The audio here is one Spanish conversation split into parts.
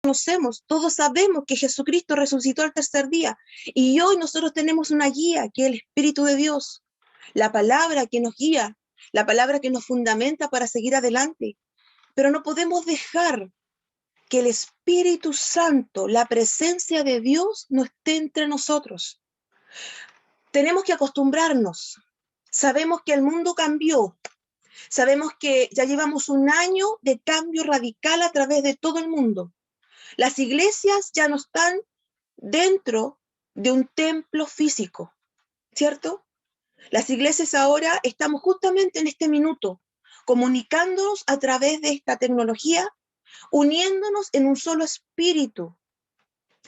conocemos, todos sabemos que Jesucristo resucitó al tercer día. Y hoy nosotros tenemos una guía, que es el Espíritu de Dios, la palabra que nos guía, la palabra que nos fundamenta para seguir adelante. Pero no podemos dejar que el Espíritu Santo, la presencia de Dios, no esté entre nosotros. Tenemos que acostumbrarnos. Sabemos que el mundo cambió. Sabemos que ya llevamos un año de cambio radical a través de todo el mundo. Las iglesias ya no están dentro de un templo físico, ¿cierto? Las iglesias ahora estamos justamente en este minuto comunicándonos a través de esta tecnología, uniéndonos en un solo espíritu.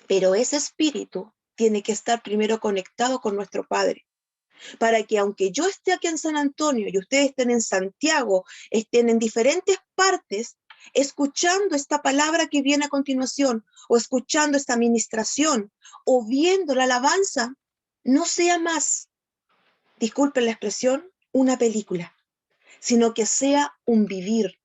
Pero ese espíritu tiene que estar primero conectado con nuestro Padre, para que aunque yo esté aquí en San Antonio y ustedes estén en Santiago, estén en diferentes partes, escuchando esta palabra que viene a continuación, o escuchando esta ministración, o viendo la alabanza, no sea más, disculpen la expresión, una película, sino que sea un vivir.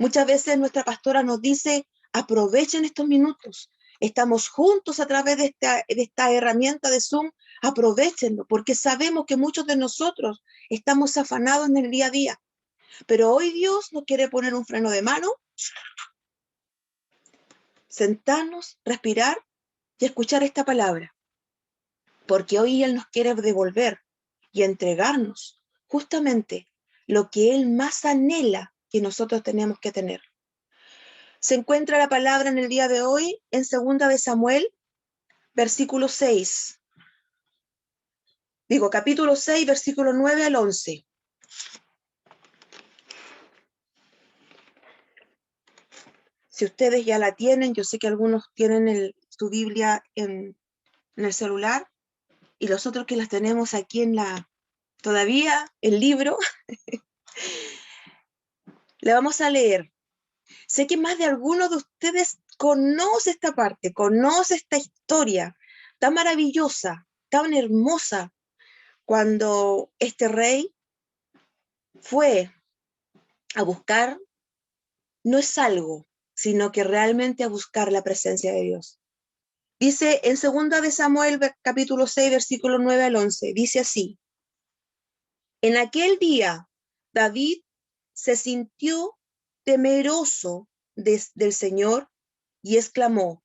Muchas veces nuestra pastora nos dice, aprovechen estos minutos. Estamos juntos a través de esta herramienta de Zoom, aprovechenlo, porque sabemos que muchos de nosotros estamos afanados en el día a día. Pero hoy Dios nos quiere poner un freno de mano, sentarnos, respirar y escuchar esta palabra. Porque hoy Él nos quiere devolver y entregarnos justamente lo que Él más anhela que nosotros tenemos que tener. Se encuentra la palabra en el día de hoy en 2 de Samuel, versículo 6. Capítulo 6, versículo 9 al 11. Si ustedes ya la tienen, yo sé que algunos tienen su Biblia en el celular y los otros que las tenemos aquí todavía, el libro, le vamos a leer. Sé que más de alguno de ustedes conoce esta parte, conoce esta historia tan maravillosa, tan hermosa, cuando este rey fue a buscar, no es algo, sino que realmente a buscar la presencia de Dios. Dice en 2 de Samuel, capítulo 6, versículo 9 al 11, dice así: en aquel día, David se sintió temeroso del Señor y exclamó: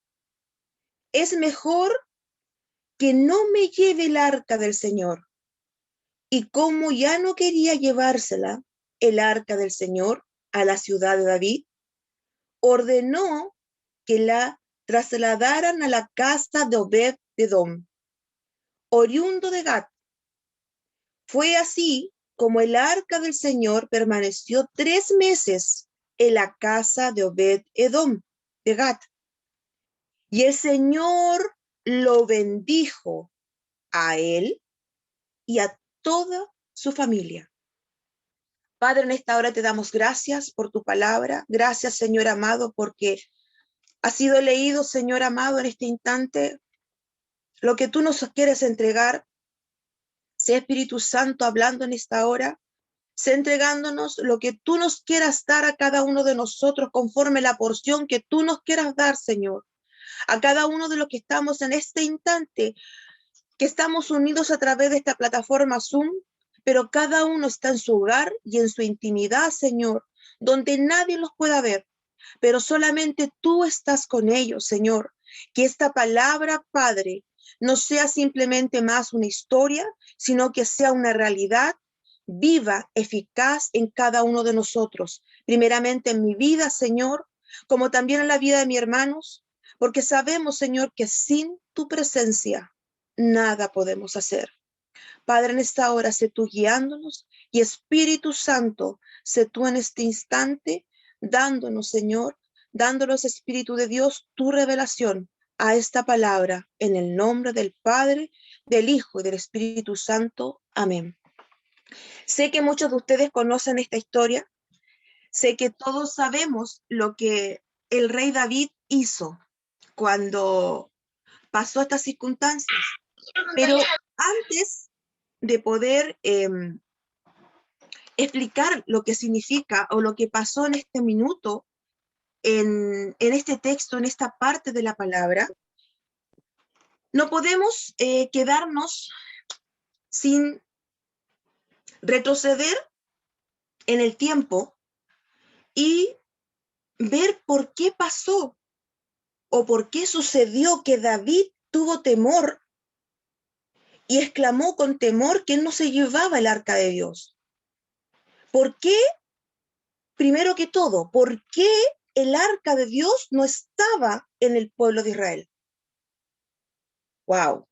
es mejor que no me lleve el arca del Señor. Y como ya no quería llevársela, el arca del Señor, a la ciudad de David, ordenó que la trasladaran a la casa de Obed-edom, oriundo de Gat. Fue así como el arca del Señor permaneció 3 meses en la casa de Obed-edom, de Gat. Y el Señor lo bendijo a él y a toda su familia. Padre, en esta hora te damos gracias por tu palabra. Gracias, Señor amado, porque ha sido leído, Señor amado, en este instante lo que tú nos quieres entregar. Sea Espíritu Santo hablando en esta hora. Sea entregándonos lo que tú nos quieras dar a cada uno de nosotros conforme la porción que tú nos quieras dar, Señor. A cada uno de los que estamos en este instante, que estamos unidos a través de esta plataforma Zoom, pero cada uno está en su hogar y en su intimidad, Señor, donde nadie los pueda ver, pero solamente tú estás con ellos, Señor. Que esta palabra, Padre, no sea simplemente más una historia, sino que sea una realidad viva, eficaz en cada uno de nosotros. Primeramente en mi vida, Señor, como también en la vida de mis hermanos, porque sabemos, Señor, que sin tu presencia nada podemos hacer. Padre, en esta hora, sé tú guiándonos y Espíritu Santo, sé tú en este instante dándonos, Señor, dándonos, Espíritu de Dios, tu revelación a esta palabra, en el nombre del Padre, del Hijo y del Espíritu Santo. Amén. Sé que muchos de ustedes conocen esta historia. Sé que todos sabemos lo que el rey David hizo cuando pasó estas circunstancias. Pero antes de poder explicar lo que significa o lo que pasó en este minuto, en este texto, en esta parte de la palabra, no podemos quedarnos sin retroceder en el tiempo y ver por qué pasó o por qué sucedió que David tuvo temor y exclamó con temor que él no se llevaba el arca de Dios. ¿Por qué? Primero que todo, ¿por qué el arca de Dios no estaba en el pueblo de Israel? ¡Wow!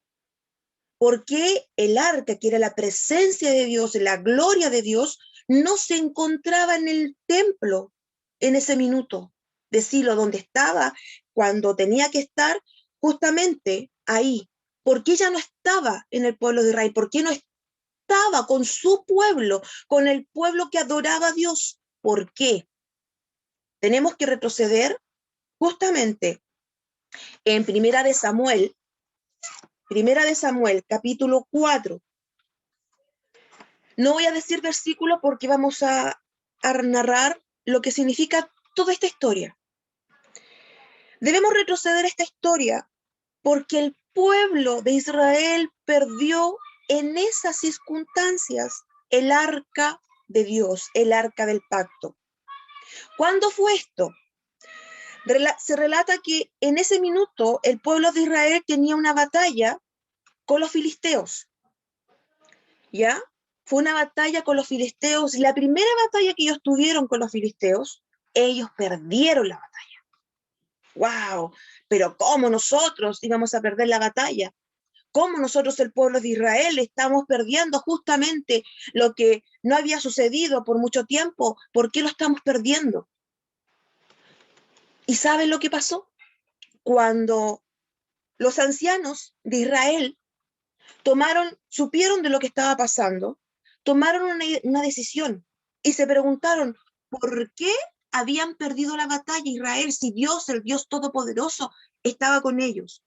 ¿Por qué el arca, que era la presencia de Dios, la gloria de Dios, no se encontraba en el templo en ese minuto de Silo, donde estaba cuando tenía que estar justamente ahí? ¿Por qué ya no estaba en el pueblo de Israel? ¿Por qué no estaba con su pueblo, con el pueblo que adoraba a Dios? ¿Por qué? Tenemos que retroceder justamente en Primera de Samuel, capítulo 4. No voy a decir versículo porque vamos a narrar lo que significa toda esta historia. Debemos retroceder esta historia porque el pueblo de Israel perdió en esas circunstancias el arca de Dios, el arca del pacto. ¿Cuándo fue esto? Se relata que en ese minuto el pueblo de Israel tenía una batalla con los filisteos. ¿Ya? Fue una batalla con los filisteos y la primera batalla que ellos tuvieron con los filisteos, ellos perdieron la batalla. ¡Wow! Pero ¿cómo nosotros íbamos a perder la batalla? ¿Cómo nosotros, el pueblo de Israel, estamos perdiendo justamente lo que no había sucedido por mucho tiempo? ¿Por qué lo estamos perdiendo? ¿Y saben lo que pasó? Cuando los ancianos de Israel supieron de lo que estaba pasando, tomaron una decisión y se preguntaron por qué habían perdido la batalla Israel si Dios, el Dios Todopoderoso, estaba con ellos.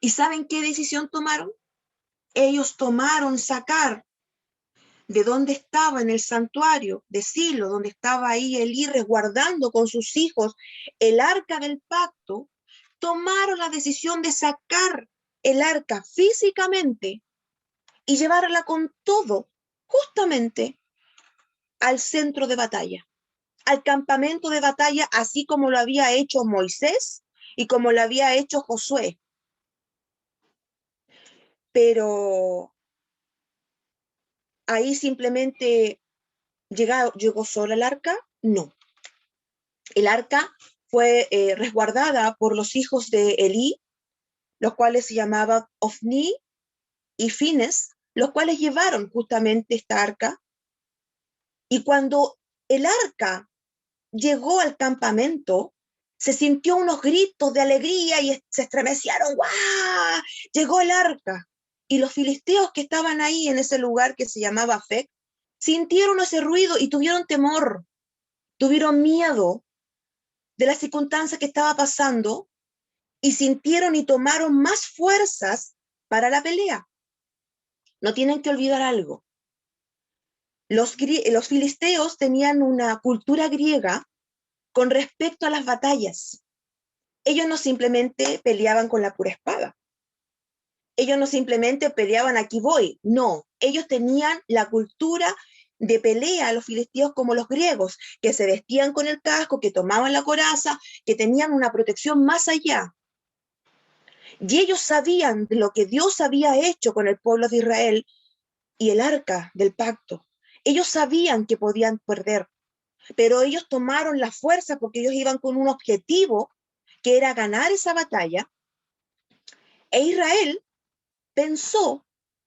¿Y saben qué decisión tomaron? Ellos tomaron sacar de donde estaba en el santuario de Silo, donde estaba ahí Elí resguardando con sus hijos el arca del pacto, tomaron la decisión de sacar el arca físicamente y llevarla con todo justamente al centro de batalla, al campamento de batalla, así como lo había hecho Moisés y como lo había hecho Josué. Pero ahí simplemente llegó sola el arca. No, el arca fue resguardada por los hijos de Elí, los cuales se llamaban Ofni y Fines, los cuales llevaron justamente esta arca. Y cuando el arca llegó al campamento, se sintió unos gritos de alegría y se estremecieron. ¡Guau! Llegó el arca. Y los filisteos que estaban ahí en ese lugar que se llamaba Afec, sintieron ese ruido y tuvieron temor, tuvieron miedo de la circunstancia que estaba pasando y sintieron y tomaron más fuerzas para la pelea. No tienen que olvidar algo. Los filisteos tenían una cultura griega con respecto a las batallas. Ellos no simplemente peleaban con la pura espada. Ellos no simplemente peleaban aquí voy. No, ellos tenían la cultura de pelea a los filisteos como los griegos, que se vestían con el casco, que tomaban la coraza, que tenían una protección más allá. Y ellos sabían de lo que Dios había hecho con el pueblo de Israel y el arca del pacto. Ellos sabían que podían perder, pero ellos tomaron la fuerza porque ellos iban con un objetivo que era ganar esa batalla. E Israel pensó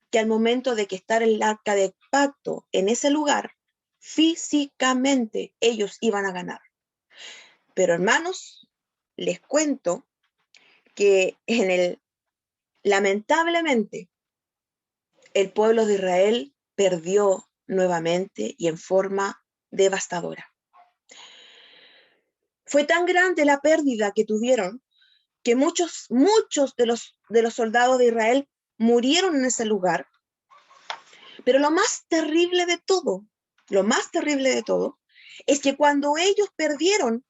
que al momento de que estar el arca del pacto en ese lugar, físicamente ellos iban a ganar. Pero hermanos, les cuento que lamentablemente el pueblo de Israel perdió nuevamente y en forma devastadora. Fue tan grande la pérdida que tuvieron que muchos de los soldados de Israel murieron en ese lugar. Pero lo más terrible de todo es que cuando ellos perdieron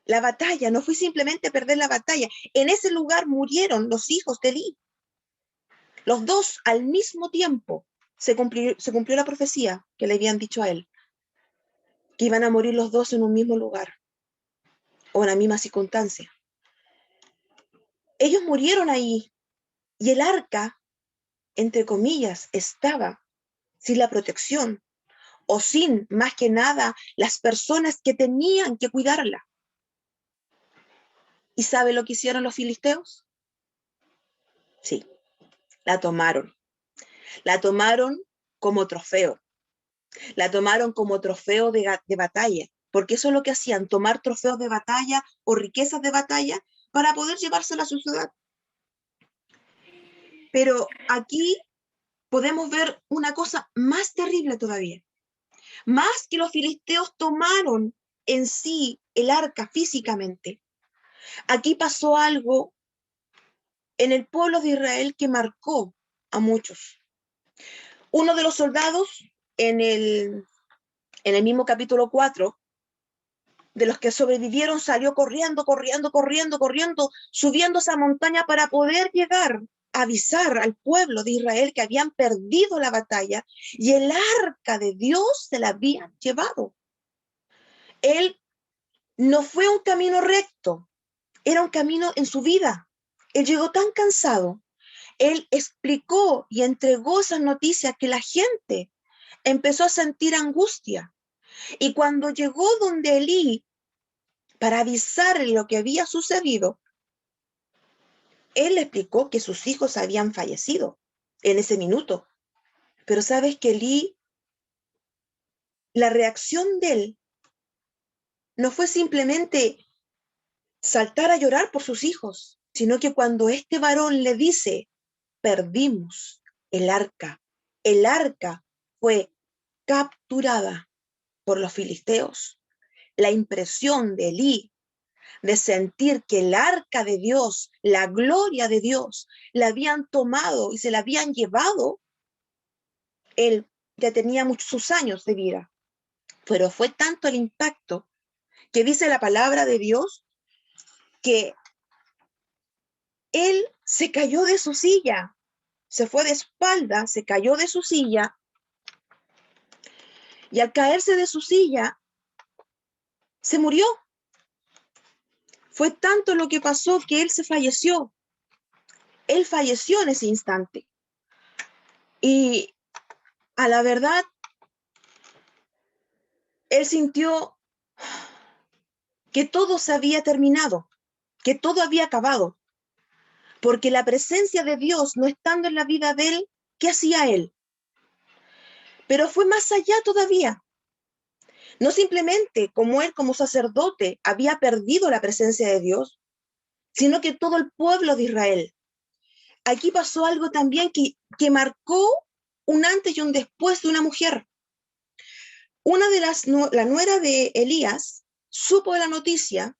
la batalla, no fue simplemente perder la batalla, en ese lugar murieron los hijos de Elí. Los dos al mismo tiempo se cumplió la profecía que le habían dicho a él, que iban a morir los dos en un mismo lugar o en la misma circunstancia. Ellos murieron ahí y el arca, entre comillas, estaba sin la protección o sin, más que nada, las personas que tenían que cuidarla. ¿Y sabe lo que hicieron los filisteos? Sí, la tomaron. La tomaron como trofeo. La tomaron como trofeo de batalla, porque eso es lo que hacían, tomar trofeos de batalla o riquezas de batalla para poder llevársela a su ciudad. Pero aquí podemos ver una cosa más terrible todavía. Más que los filisteos tomaron en sí el arca físicamente, aquí pasó algo en el pueblo de Israel que marcó a muchos. Uno de los soldados en el mismo capítulo 4, de los que sobrevivieron, salió corriendo, subiendo esa montaña para poder llegar a avisar al pueblo de Israel que habían perdido la batalla y el arca de Dios se la habían llevado. Él no fue un camino recto, era un camino en su vida. Él llegó tan cansado, él explicó y entregó esas noticias que la gente empezó a sentir angustia. Y cuando llegó donde Elí para avisarle lo que había sucedido, él le explicó que sus hijos habían fallecido en ese minuto. Pero sabes que Elí, la reacción de él no fue simplemente saltar a llorar por sus hijos, sino que cuando este varón le dice, perdimos el arca fue capturada por los filisteos. La impresión de Elí de sentir que el arca de Dios, la gloria de Dios, la habían tomado y se la habían llevado, él ya tenía sus años de vida, pero fue tanto el impacto que dice la palabra de Dios que él se cayó de su silla, se fue de espalda, se cayó de su silla y al caerse de su silla se murió. Fue tanto lo que pasó que él falleció. Él falleció en ese instante. Y a la verdad, él sintió que todo se había terminado, que todo había acabado, porque la presencia de Dios no estando en la vida de él, ¿qué hacía él? Pero fue más allá todavía. No simplemente como él como sacerdote había perdido la presencia de Dios, sino que todo el pueblo de Israel. Aquí pasó algo también que marcó un antes y un después de una mujer. Una de la nuera de Elías supo de la noticia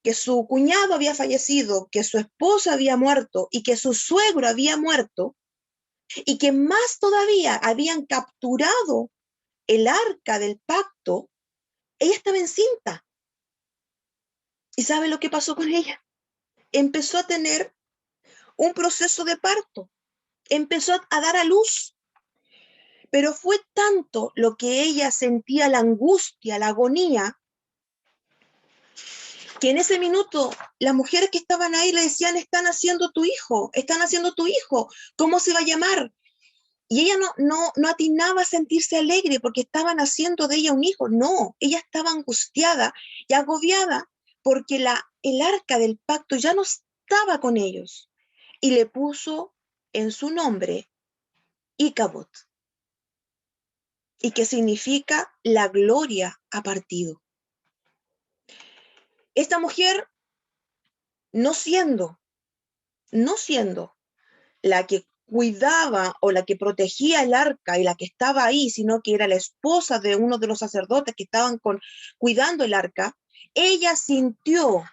que su cuñado había fallecido, que su esposa había muerto y que su suegro había muerto, y que más todavía habían capturado el arca del pacto. Ella estaba encinta. ¿Y sabe lo que pasó con ella? Empezó a tener un proceso de parto, empezó a dar a luz, pero fue tanto lo que ella sentía, la angustia, la agonía, que en ese minuto las mujeres que estaban ahí le decían, están haciendo tu hijo, ¿cómo se va a llamar? Y ella no atinaba a sentirse alegre porque estaban haciendo de ella un hijo. No, ella estaba angustiada y agobiada porque el arca del pacto ya no estaba con ellos. Y le puso en su nombre Icabod, y que significa la gloria ha partido. Esta mujer, no siendo la que cuidaba o la que protegía el arca y la que estaba ahí, sino que era la esposa de uno de los sacerdotes que estaban cuidando el arca, ella sintió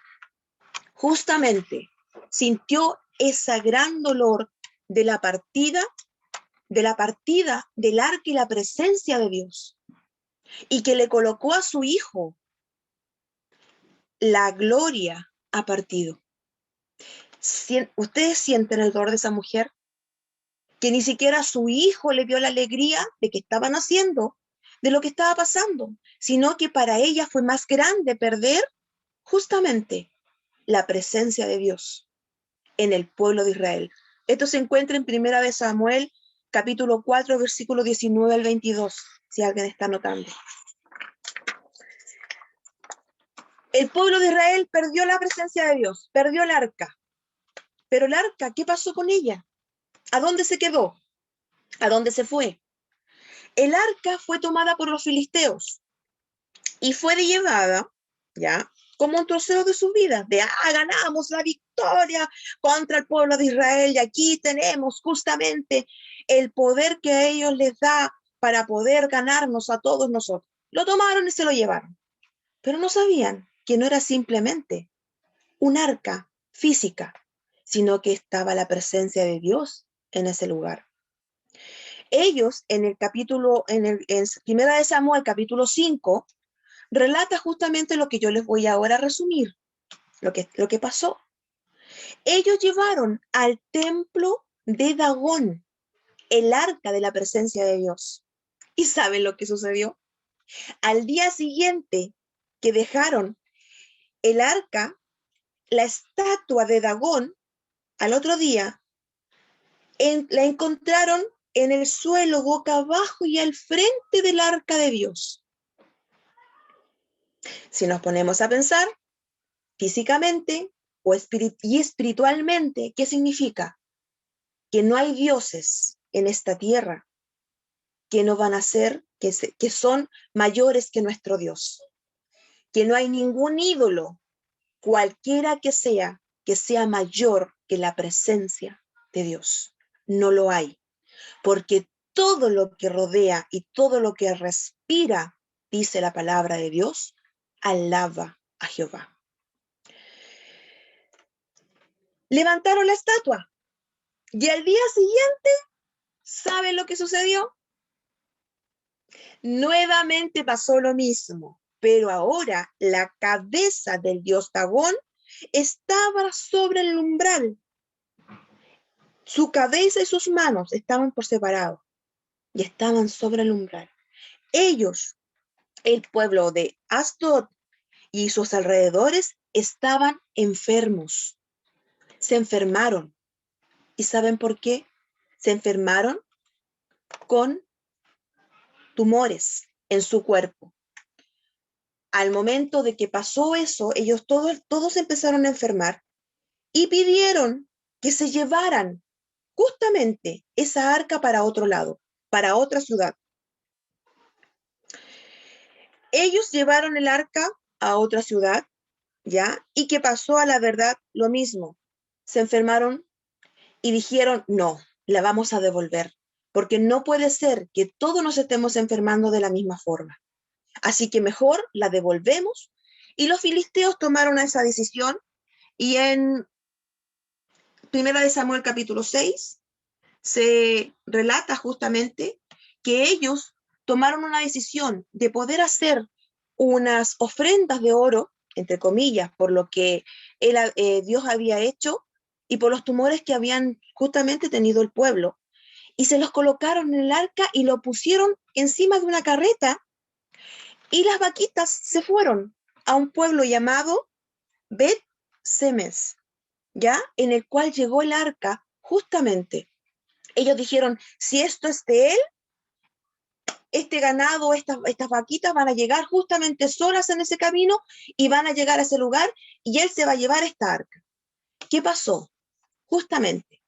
ese gran dolor de la partida del arca y la presencia de Dios. y que le colocó a su hijo, la gloria ha partido. ¿Ustedes sienten el dolor de esa mujer? Que ni siquiera su hijo le dio la alegría de que estaban haciendo, de lo que estaba pasando, sino que para ella fue más grande perder justamente la presencia de Dios en el pueblo de Israel. Esto se encuentra en Primera de Samuel, capítulo 4, versículo 19 al 22, si alguien está notando. El pueblo de Israel perdió la presencia de Dios, perdió el arca. Pero el arca, ¿qué pasó con ella? ¿A dónde se quedó? ¿A dónde se fue? El arca fue tomada por los filisteos y fue llevada, ¿ya? Como un troceo de su vida, de ganamos la victoria contra el pueblo de Israel y aquí tenemos justamente el poder que a ellos les da para poder ganarnos a todos nosotros. Lo tomaron y se lo llevaron, pero no sabían que no era simplemente un arca física, sino que estaba la presencia de Dios en ese lugar. Ellos en el capítulo, en Primera de Samuel, capítulo 5, relata justamente lo que yo les voy ahora a resumir, lo que pasó. Ellos llevaron al templo de Dagón el arca de la presencia de Dios. ¿Y saben lo que sucedió? Al día siguiente que dejaron el arca, la estatua de Dagón, al otro día, la encontraron en el suelo boca abajo y al frente del arca de Dios. Si nos ponemos a pensar, físicamente y espiritualmente, ¿qué significa? Que no hay dioses en esta tierra que no van a ser, que son mayores que nuestro Dios. Que no hay ningún ídolo, cualquiera que sea mayor que la presencia de Dios. No lo hay, porque todo lo que rodea y todo lo que respira, dice la palabra de Dios, alaba a Jehová. Levantaron la estatua y al día siguiente, ¿saben lo que sucedió? Nuevamente pasó lo mismo, pero ahora la cabeza del dios Dagón estaba sobre el umbral. Su cabeza y sus manos estaban por separado y estaban sobre el umbral. Ellos, el pueblo de Asdod y sus alrededores, estaban enfermos. Se enfermaron. ¿Y saben por qué? Se enfermaron con tumores en su cuerpo. Al momento de que pasó eso, ellos todos empezaron a enfermar y pidieron que se llevaran justamente esa arca para otro lado, para otra ciudad. Ellos llevaron el arca a otra ciudad, ¿ya? Y que pasó a la verdad lo mismo. Se enfermaron y dijeron, no, la vamos a devolver, porque no puede ser que todos nos estemos enfermando de la misma forma. Así que mejor la devolvemos. Y los filisteos tomaron esa decisión y en Primera de Samuel capítulo 6 se relata justamente que ellos tomaron una decisión de poder hacer unas ofrendas de oro, entre comillas, por lo que Dios había hecho y por los tumores que habían justamente tenido el pueblo. Y se los colocaron en el arca y lo pusieron encima de una carreta y las vaquitas se fueron a un pueblo llamado Bet Semes, ¿ya? En el cual llegó el arca justamente. Ellos dijeron, si esto es de él, este ganado, estas vaquitas van a llegar justamente solas en ese camino y van a llegar a ese lugar y él se va a llevar esta arca. ¿Qué pasó? Justamente,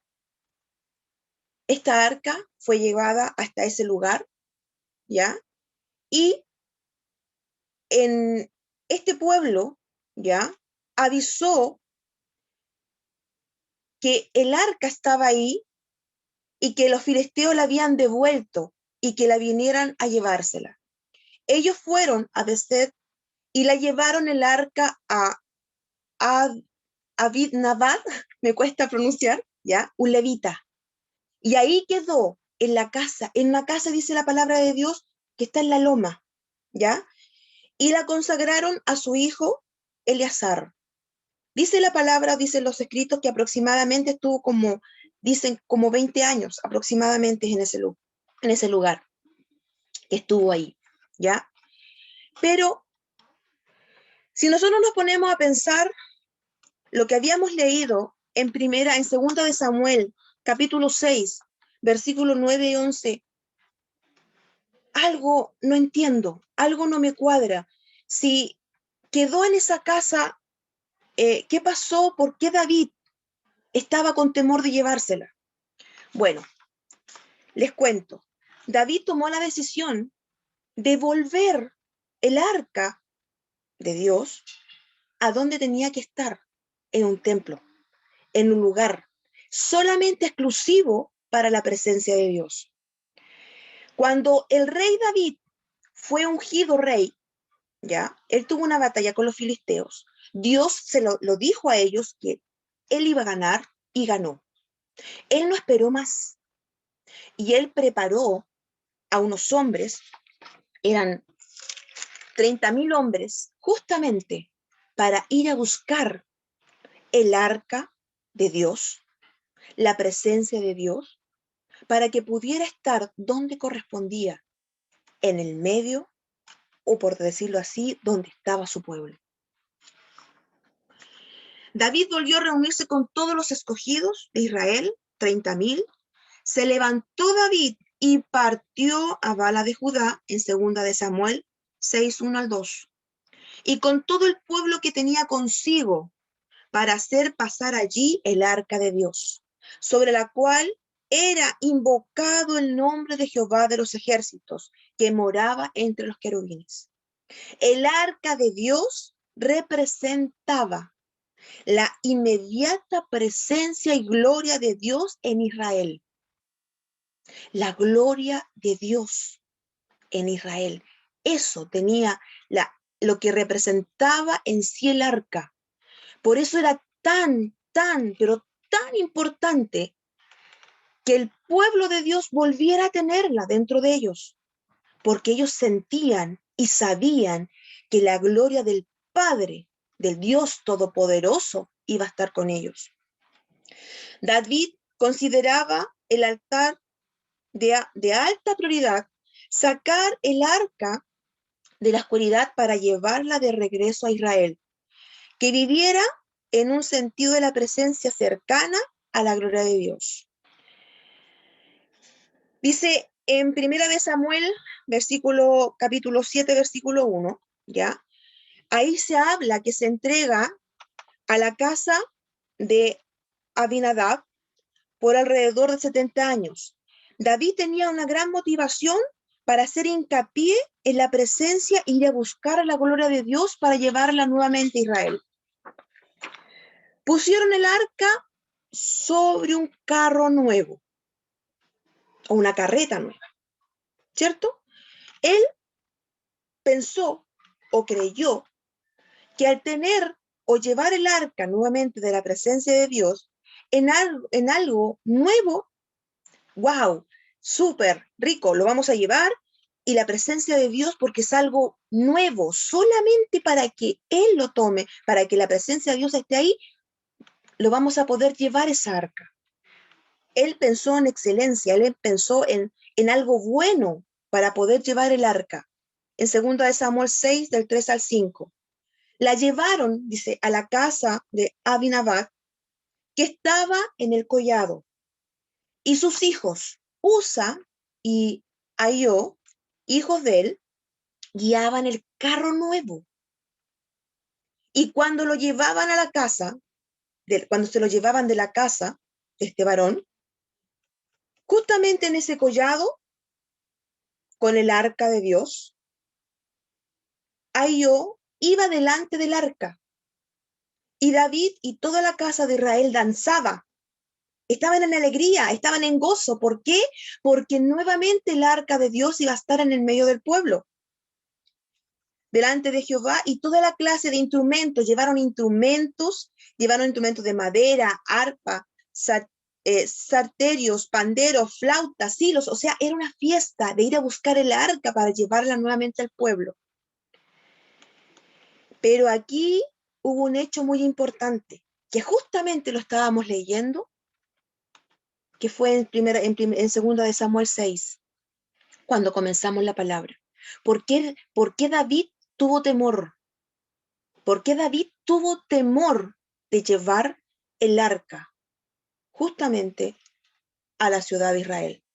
esta arca fue llevada hasta ese lugar, ¿ya? Y en este pueblo, ¿ya? Avisó que el arca estaba ahí y que los filisteos la habían devuelto y que la vinieran a llevársela. Ellos fueron a Beset y la llevaron el arca a Abid-Nabad, me cuesta pronunciar, ¿ya? Un levita. Y ahí quedó, en la casa, dice la palabra de Dios, que está en la loma, ¿ya? Y la consagraron a su hijo Eleazar. Dice la palabra, dicen los escritos, que aproximadamente estuvo como, dicen, como 20 años aproximadamente en ese lugar que estuvo ahí, ¿ya? Pero si nosotros nos ponemos a pensar lo que habíamos leído en segunda de Samuel, capítulo 6, versículos 9 y 11, algo no entiendo, algo no me cuadra. Si quedó en esa casa, ¿qué pasó? ¿Por qué David estaba con temor de llevársela? Bueno, les cuento. David tomó la decisión de volver el arca de Dios a donde tenía que estar, en un templo, en un lugar solamente exclusivo para la presencia de Dios. Cuando el rey David fue ungido rey, ¿ya? Él tuvo una batalla con los filisteos. Dios se lo dijo a ellos que él iba a ganar y ganó. Él no esperó más y él preparó a unos hombres, eran 30.000 hombres, justamente para ir a buscar el arca de Dios, la presencia de Dios, para que pudiera estar donde correspondía, en el medio, o por decirlo así, donde estaba su pueblo. David volvió a reunirse con todos los escogidos de Israel, 30.000. Se levantó David y partió a Bala de Judá, en segunda de Samuel 6:1 al 2. Y con todo el pueblo que tenía consigo, para hacer pasar allí el arca de Dios, sobre la cual era invocado el nombre de Jehová de los ejércitos, que moraba entre los querubines. El arca de Dios representaba la inmediata presencia y gloria de Dios en Israel. La gloria de Dios en Israel. Eso tenía lo que representaba en sí el arca. Por eso era pero tan importante que el pueblo de Dios volviera a tenerla dentro de ellos, porque ellos sentían y sabían que la gloria del Padre, del Dios Todopoderoso, iba a estar con ellos. David consideraba el altar de alta prioridad, sacar el arca de la oscuridad para llevarla de regreso a Israel, que viviera en un sentido de la presencia cercana a la gloria de Dios. Dice en primera de Samuel, capítulo 7, versículo 1, ¿ya? Ahí se habla que se entrega a la casa de Abinadab por alrededor de 70 años. David tenía una gran motivación para hacer hincapié en la presencia e ir a buscar la gloria de Dios para llevarla nuevamente a Israel. Pusieron el arca sobre un carro nuevo, o una carreta nueva, ¿cierto? Él pensó o creyó que al tener o llevar el arca nuevamente de la presencia de Dios en algo nuevo, wow, súper rico, lo vamos a llevar, y la presencia de Dios, porque es algo nuevo, solamente para que Él lo tome, para que la presencia de Dios esté ahí, lo vamos a poder llevar esa arca. Él pensó en excelencia, él pensó en algo bueno para poder llevar el arca. En 2 de Samuel 6, del 3 al 5. La llevaron, dice, a la casa de Abinadab, que estaba en el collado, y sus hijos, Usa y Ahio, hijos de él, guiaban el carro nuevo. Y cuando lo llevaban a la casa, cuando se lo llevaban de la casa de este varón, justamente en ese collado, con el arca de Dios, Ahio iba delante del arca, y David y toda la casa de Israel danzaba. Estaban en alegría, estaban en gozo. ¿Por qué? Porque nuevamente el arca de Dios iba a estar en el medio del pueblo, delante de Jehová, y toda la clase de instrumentos. Llevaron instrumentos de madera, arpa, sarterios, panderos, flautas, hilos. O sea, era una fiesta de ir a buscar el arca para llevarla nuevamente al pueblo. Pero aquí hubo un hecho muy importante, que justamente lo estábamos leyendo, que fue en segunda de Samuel 6, cuando comenzamos la palabra. ¿Por qué David tuvo temor? ¿Por qué David tuvo temor de llevar el arca justamente a la ciudad de Israel?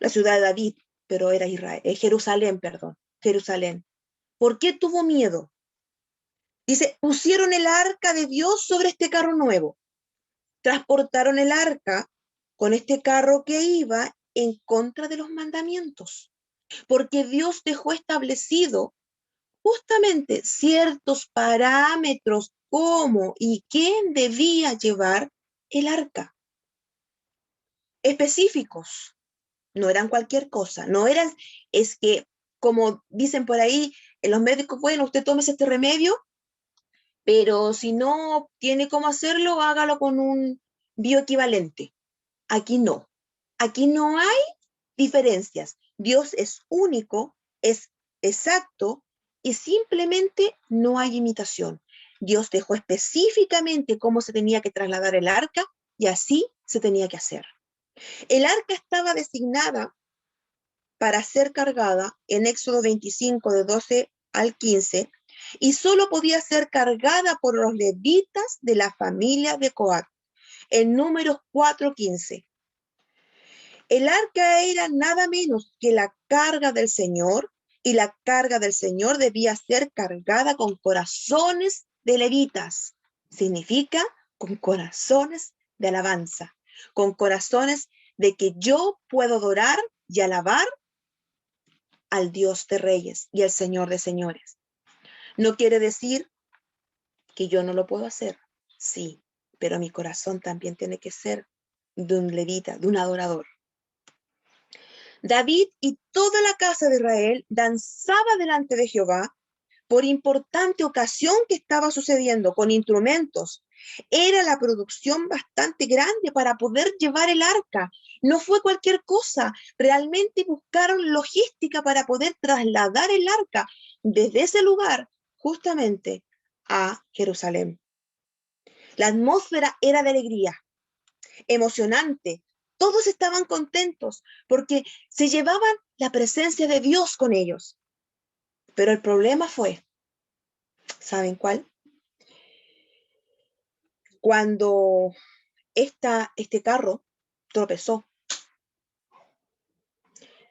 La ciudad de David, pero era Israel, Jerusalén, perdón, Jerusalén. ¿Por qué tuvo miedo? Dice, pusieron el arca de Dios sobre este carro nuevo. Transportaron el arca con este carro que iba en contra de los mandamientos, porque Dios dejó establecido justamente ciertos parámetros cómo y quién debía llevar el arca. Específicos, no eran cualquier cosa, no eran, es que, como dicen por ahí, en los médicos, bueno, usted tómese este remedio, pero si no tiene cómo hacerlo, hágalo con un bioequivalente. Aquí no. Aquí no hay diferencias. Dios es único, es exacto y simplemente no hay imitación. Dios dejó específicamente cómo se tenía que trasladar el arca y así se tenía que hacer. El arca estaba designada para ser cargada en Éxodo 25 de 12 al 15 y solo podía ser cargada por los levitas de la familia de Coat en Números 4:15. El arca era nada menos que la carga del Señor, y la carga del Señor debía ser cargada con corazones de levitas. Significa con corazones de alabanza, con corazones de que yo puedo adorar y alabar al Dios de reyes y al Señor de señores. No quiere decir que yo no lo puedo hacer, sí, pero mi corazón también tiene que ser de un levita, de un adorador. David y toda la casa de Israel danzaba delante de Jehová por importante ocasión que estaba sucediendo con instrumentos. Era la producción bastante grande para poder llevar el arca. No fue cualquier cosa. Realmente buscaron logística para poder trasladar el arca desde ese lugar justamente a Jerusalén. La atmósfera era de alegría, emocionante. Todos estaban contentos porque se llevaban la presencia de Dios con ellos. Pero el problema fue, ¿saben cuál? Cuando este carro tropezó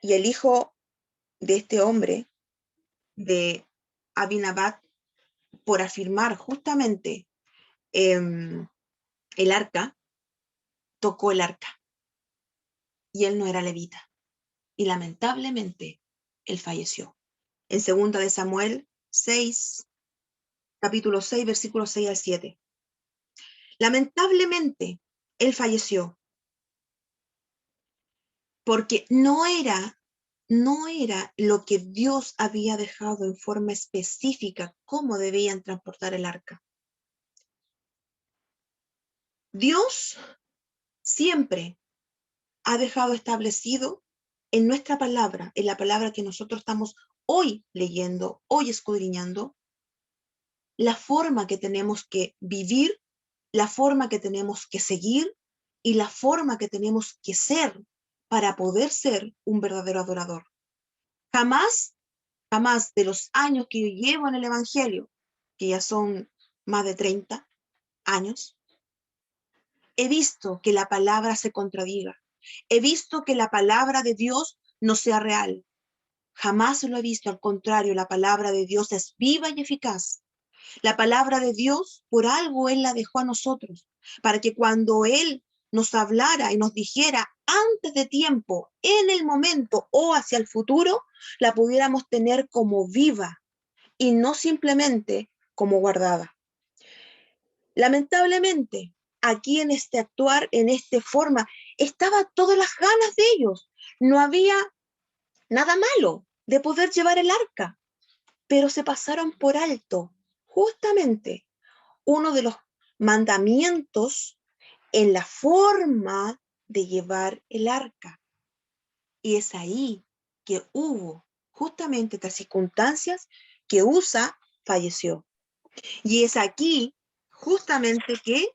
y el hijo de este hombre, de Abinadab, por afirmar justamente el arca, tocó el arca y él no era levita. Y lamentablemente él falleció. En 2 de Samuel 6, capítulo 6, versículos 6 al 7. Lamentablemente él falleció porque no era lo que Dios había dejado en forma específica cómo debían transportar el arca. Dios siempre ha dejado establecido en nuestra palabra, en la palabra que nosotros estamos hoy leyendo, hoy escudriñando, la forma que tenemos que vivir, la forma que tenemos que seguir y la forma que tenemos que ser para poder ser un verdadero adorador. Jamás de los años que yo llevo en el Evangelio, que ya son más de 30 años, he visto que la palabra se contradiga. He visto que la palabra de Dios no sea real. Jamás lo he visto, al contrario, la palabra de Dios es viva y eficaz. La palabra de Dios, por algo Él la dejó a nosotros, para que cuando Él nos hablara y nos dijera antes de tiempo, en el momento o hacia el futuro, la pudiéramos tener como viva y no simplemente como guardada. Lamentablemente, aquí en este actuar, en esta forma, estaba todas las ganas de ellos. No había nada malo de poder llevar el arca, pero se pasaron por alto justamente uno de los mandamientos en la forma de llevar el arca. Y es ahí que hubo justamente estas circunstancias que Usa falleció. Y es aquí justamente que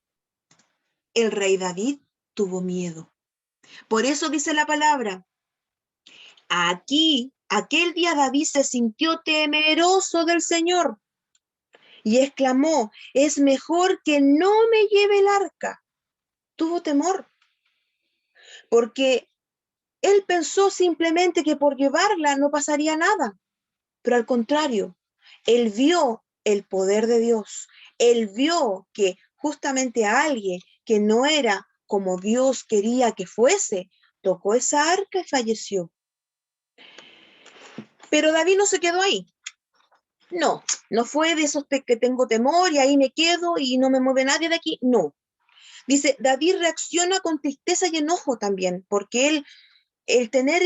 el rey David tuvo miedo. Por eso dice la palabra, aquí, aquel día David se sintió temeroso del Señor y exclamó, es mejor que no me lleve el arca. Tuvo temor, porque él pensó simplemente que por llevarla no pasaría nada, pero al contrario, él vio el poder de Dios, él vio que justamente a alguien que no era como Dios quería que fuese, tocó esa arca y falleció. Pero David no se quedó ahí. No, no fue de esos que tengo temor y ahí me quedo y no me mueve nadie de aquí. No. Dice, David reacciona con tristeza y enojo también, porque él el tener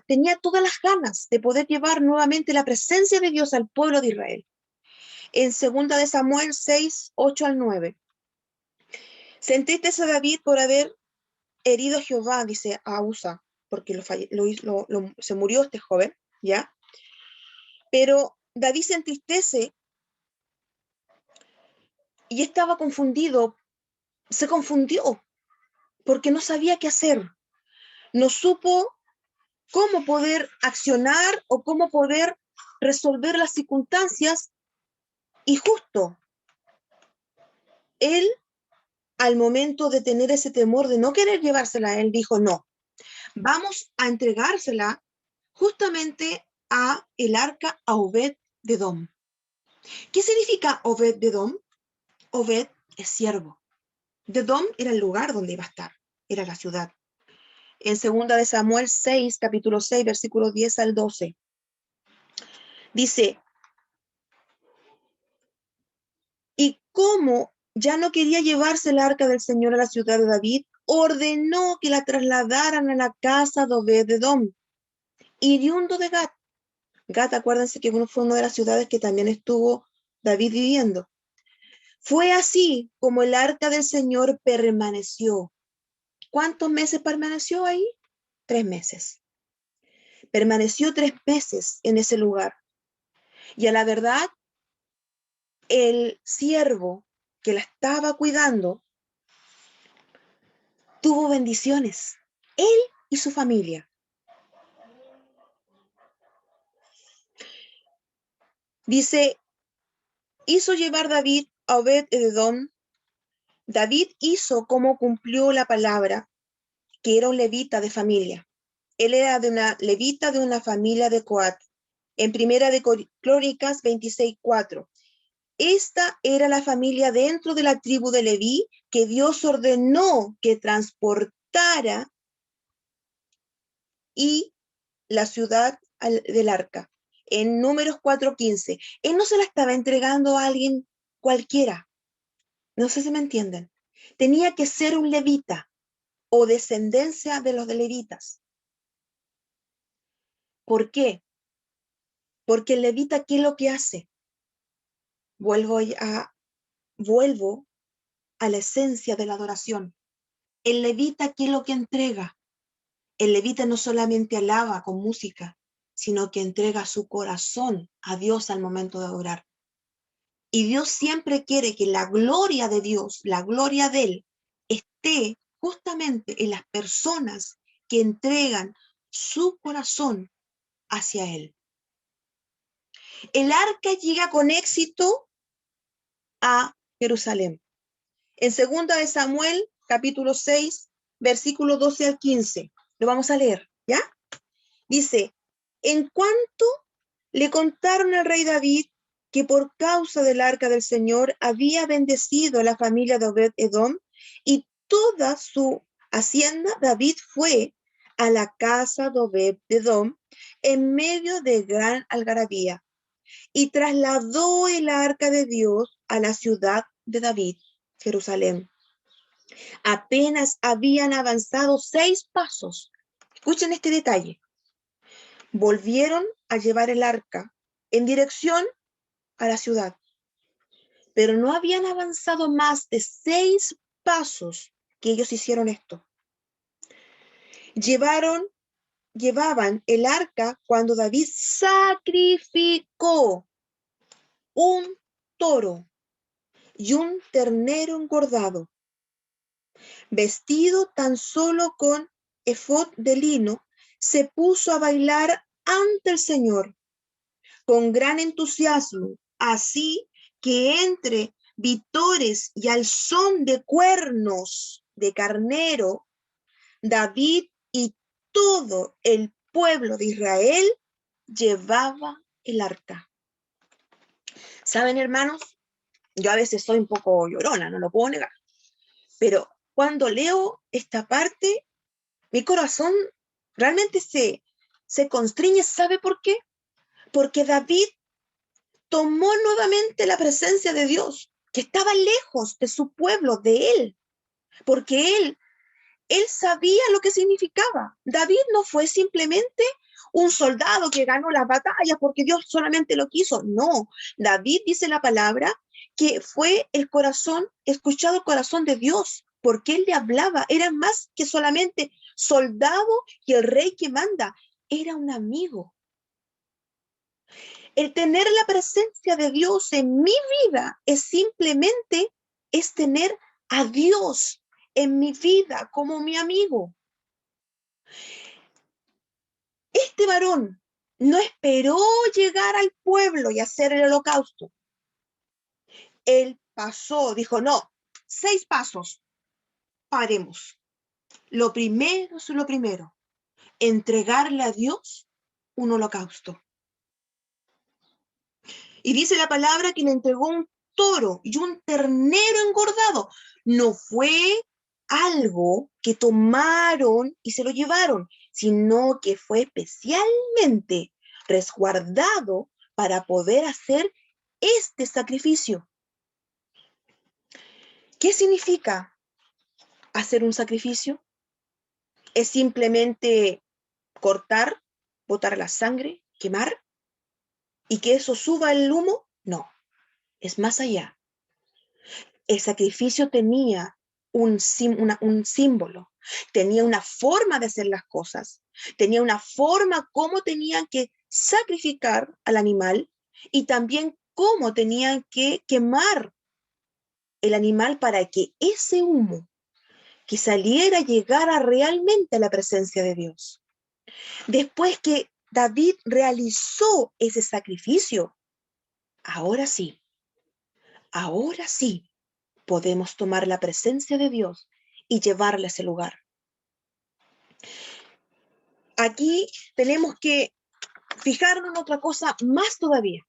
tenía todas las ganas de poder llevar nuevamente la presencia de Dios al pueblo de Israel. En 2 de Samuel 6, 8 al 9. Se entristece David por haber herido a Jehová, dice a Usa, porque se murió este joven, ¿ya? Pero David se entristece y estaba confundido, se confundió, porque no sabía qué hacer. No supo cómo poder accionar o cómo poder resolver las circunstancias. Y justo él, al momento de tener ese temor de no querer llevársela, él dijo, no, vamos a entregársela justamente a el arca a Obed-Edom. ¿Qué significa Obed-Edom? Obed es siervo. Dedom era el lugar donde iba a estar, era la ciudad. En 2 de Samuel 6, capítulo 6, versículos 10 al 12, dice, y como ya no quería llevarse el arca del Señor a la ciudad de David, ordenó que la trasladaran a la casa de Obed-Edom, oriundo de Gat. Gat, acuérdense que fue una de las ciudades que también estuvo David viviendo. Fue así como el arca del Señor permaneció. ¿Cuántos meses permaneció ahí? 3 meses. Permaneció 3 meses en ese lugar. Y a la verdad, el siervo que la estaba cuidando tuvo bendiciones, él y su familia. Dice, hizo llevar David a Obed-Edom. David hizo como cumplió la palabra, que era un levita de familia. Él era de una levita de una familia de Coat. En Primera de Crónicas 26:4. Esta era la familia dentro de la tribu de Leví que Dios ordenó que transportara y la ciudad del arca. En Números 4:15. Él no se la estaba entregando a alguien cualquiera. No sé si me entienden. Tenía que ser un levita o descendencia de los de levitas. ¿Por qué? Porque el levita, ¿qué es lo que hace? Vuelvo a la esencia de la adoración. El levita, ¿qué es lo que entrega? El levita no solamente alaba con música, sino que entrega su corazón a Dios al momento de adorar. Y Dios siempre quiere que la gloria de Dios, la gloria de Él, esté justamente en las personas que entregan su corazón hacia Él. El arca llega con éxito a Jerusalén. En 2 de Samuel, capítulo 6, versículo 12 al 15. Lo vamos a leer, ¿ya? Dice, en cuanto le contaron al rey David que por causa del arca del Señor había bendecido a la familia de Obed-Edom y toda su hacienda, David fue a la casa de Obed-Edom en medio de gran algarabía y trasladó el arca de Dios a la ciudad de David, Jerusalén. Apenas habían avanzado 6 pasos. Escuchen este detalle. Volvieron a llevar el arca en dirección a la ciudad, pero no habían avanzado más de 6 pasos que ellos hicieron esto. Llevaban el arca cuando David sacrificó un toro y un ternero engordado, vestido tan solo con efod de lino, se puso a bailar ante el Señor con gran entusiasmo, así que entre vítores y al son de cuernos de carnero, David y todo el pueblo de Israel llevaba el arca. ¿Saben, hermanos? Yo a veces soy un poco llorona, no lo puedo negar, pero cuando leo esta parte, mi corazón realmente se constriñe. ¿Sabe por qué? Porque David tomó nuevamente la presencia de Dios, que estaba lejos de su pueblo, de él, porque él sabía lo que significaba. David no fue simplemente un soldado que ganó las batallas porque Dios solamente lo quiso. No, David dice la palabra que fue el corazón, escuchado el corazón de Dios, porque él le hablaba, era más que solamente soldado y el rey que manda, era un amigo. El tener la presencia de Dios en mi vida es tener a Dios en mi vida como mi amigo. Este varón no esperó llegar al pueblo y hacer el holocausto. Él pasó, dijo, no, 6 pasos, paremos. Lo primero es lo primero, entregarle a Dios un holocausto. Y dice la palabra que le entregó un toro y un ternero engordado. No fue algo que tomaron y se lo llevaron, sino que fue especialmente resguardado para poder hacer este sacrificio. ¿Qué significa hacer un sacrificio? ¿Es simplemente cortar, botar la sangre, quemar y que eso suba el humo? No, es más allá. El sacrificio tenía un símbolo, tenía una forma de hacer las cosas, tenía una forma cómo tenían que sacrificar al animal y también cómo tenían que quemar el animal para que ese humo que saliera llegara realmente a la presencia de Dios. Después que David realizó ese sacrificio, ahora sí, podemos tomar la presencia de Dios y llevarla a ese lugar. Aquí tenemos que fijarnos en otra cosa más todavía.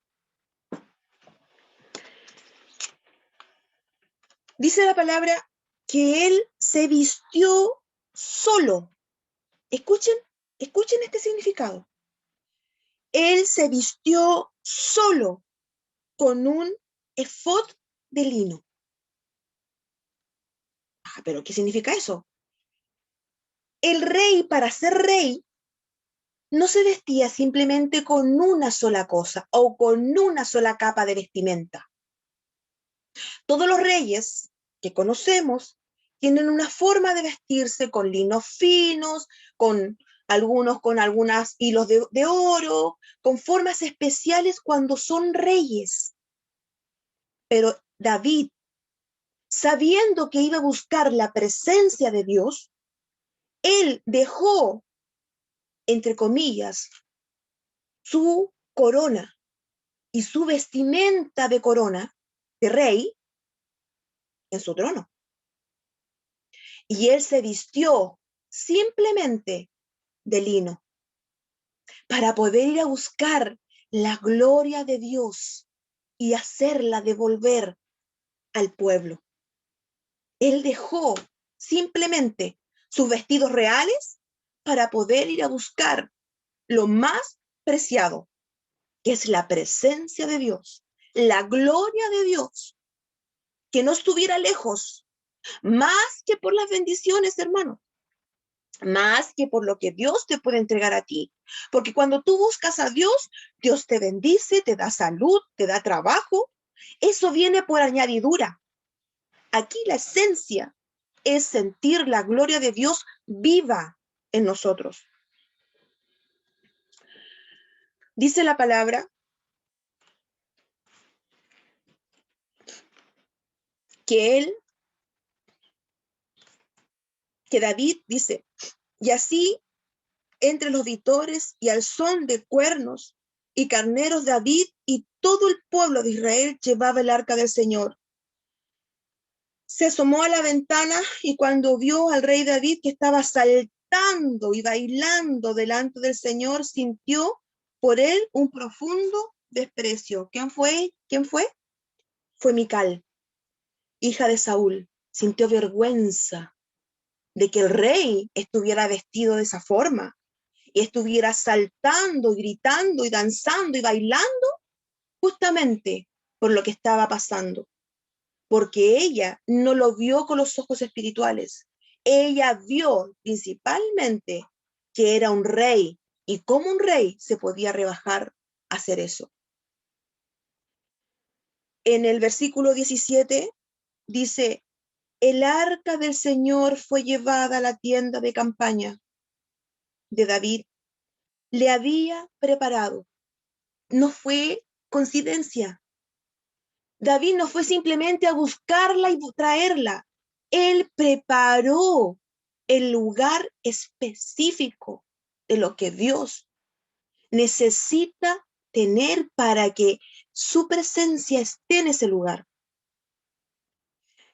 Dice la palabra que él se vistió solo. Escuchen este significado. Él se vistió solo con un efod de lino. ¿Pero qué significa eso? El rey, para ser rey, no se vestía simplemente con una sola cosa o con una sola capa de vestimenta. Todos los reyes que conocemos tienen una forma de vestirse con linos finos, con algunos con algunos hilos de oro, con formas especiales cuando son reyes. Pero David, sabiendo que iba a buscar la presencia de Dios, él dejó, entre comillas, su corona y su vestimenta de corona de rey en su trono. Y él se vistió simplemente de lino para poder ir a buscar la gloria de Dios y hacerla devolver al pueblo. Él dejó simplemente sus vestidos reales para poder ir a buscar lo más preciado, que es la presencia de Dios, la gloria de Dios, que no estuviera lejos, más que por las bendiciones, hermano, más que por lo que Dios te puede entregar a ti. Porque cuando tú buscas a Dios, Dios te bendice, te da salud, te da trabajo. Eso viene por añadidura. Aquí la esencia es sentir la gloria de Dios viva en nosotros. Dice la palabra que David dice, y así entre los vitores y al son de cuernos y carneros, David y todo el pueblo de Israel llevaba el arca del Señor. Se asomó a la ventana y cuando vio al rey David que estaba saltando y bailando delante del Señor, sintió por él un profundo desprecio. ¿Quién fue? ¿Quién fue? Fue Mical, hija de Saúl. Sintió vergüenza de que el rey estuviera vestido de esa forma y estuviera saltando y gritando y danzando y bailando justamente por lo que estaba pasando, porque ella no lo vio con los ojos espirituales. Ella vio principalmente que era un rey y cómo un rey se podía rebajar a hacer eso. En el versículo 17 dice, el arca del Señor fue llevada a la tienda de campaña de David. Le había preparado. No fue coincidencia. David no fue simplemente a buscarla y traerla. Él preparó el lugar específico de lo que Dios necesita tener para que su presencia esté en ese lugar.